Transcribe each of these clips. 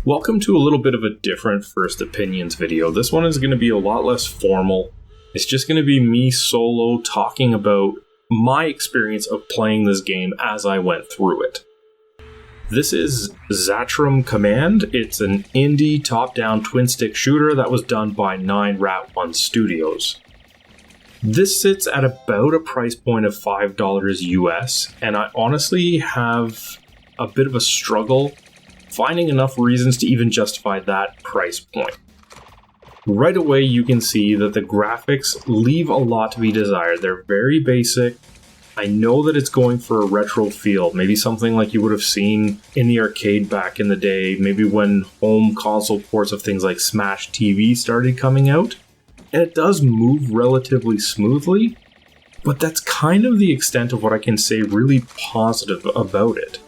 Welcome to a little bit of a different First Opinions video. This one is going to be a lot less formal. It's just going to be me solo talking about my experience of playing this game as I went through it. This is Xatrom Command. It's an indie top-down twin-stick shooter that was done by 9rat1 Studios. This sits at about a price point of $5 US, and I honestly have a bit of a struggle finding enough reasons to even justify that price point. Right away you can see that the graphics leave a lot to be desired. They're very basic. I know that it's going for a retro feel, maybe something like you would have seen in the arcade back in the day, maybe when home console ports of things like Smash TV started coming out. And it does move relatively smoothly, but that's kind of the extent of what I can say really positive about it.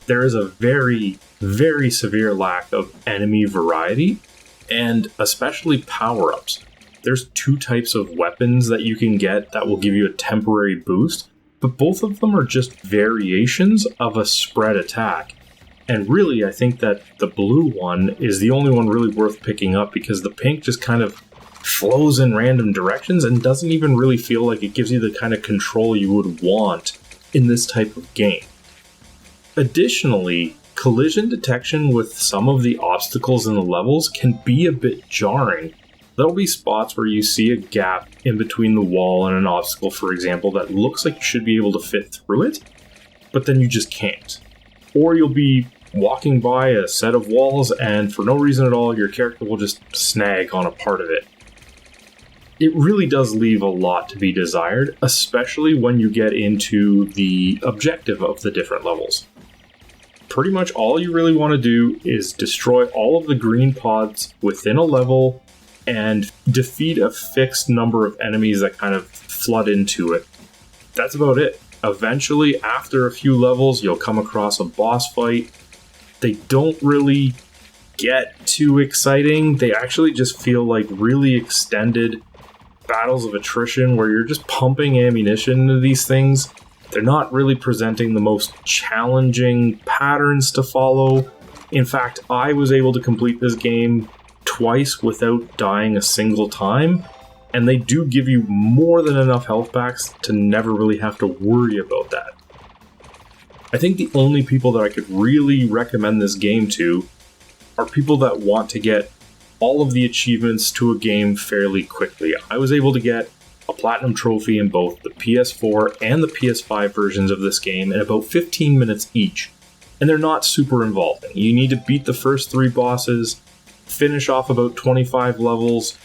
There is a very, very severe lack of enemy variety, and especially power-ups. There's two types of weapons that you can get that will give you a temporary boost, but both of them are just variations of a spread attack. And really, I think that the blue one is the only one really worth picking up because the pink just kind of flows in random directions and doesn't even really feel like it gives you the kind of control you would want in this type of game. Additionally, collision detection with some of the obstacles in the levels can be a bit jarring. There'll be spots where you see a gap in between the wall and an obstacle, for example, that looks like you should be able to fit through it, but then you just can't. Or you'll be walking by a set of walls and for no reason at all, your character will just snag on a part of it. It really does leave a lot to be desired, especially when you get into the objective of the different levels. Pretty much all you really want to do is destroy all of the green pods within a level and defeat a fixed number of enemies that kind of flood into it. That's about it. Eventually, after a few levels, you'll come across a boss fight. They don't really get too exciting. They actually just feel like really extended battles of attrition where you're just pumping ammunition into these things. They're not really presenting the most challenging patterns to follow. In fact, I was able to complete this game twice without dying a single time, and they do give you more than enough health packs to never really have to worry about that. I think the only people that I could really recommend this game to are people that want to get all of the achievements to a game fairly quickly. I was able to get a platinum trophy in both the PS4 and the PS5 versions of this game in about 15 minutes each. And they're not super involving. You need to beat the first 3 bosses, finish off about 25 levels,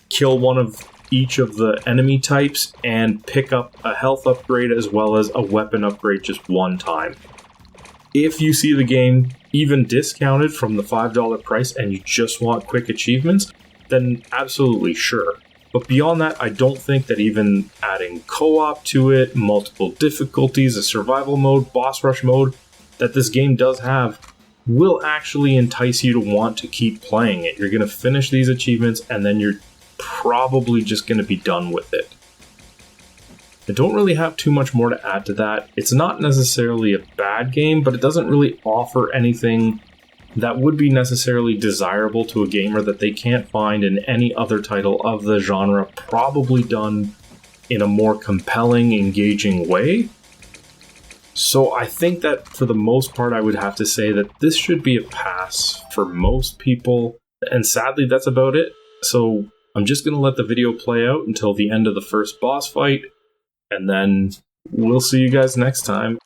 kill one of each of the enemy types, and pick up a health upgrade as well as a weapon upgrade just one time. If you see the game even discounted from the $5 price and you just want quick achievements, then absolutely sure. But beyond that, I don't think that even adding co-op to it, multiple difficulties, a survival mode, boss rush mode, that this game does have, will actually entice you to want to keep playing it. You're going to finish these achievements and then you're probably just going to be done with it. I don't really have too much more to add to that. It's not necessarily a bad game, but it doesn't really offer anything that would be necessarily desirable to a gamer that they can't find in any other title of the genre, probably done in a more compelling, engaging way. So I think that for the most part, I would have to say that this should be a pass for most people, and sadly that's about it. So I'm just going to let the video play out until the end of the first boss fight, and then we'll see you guys next time.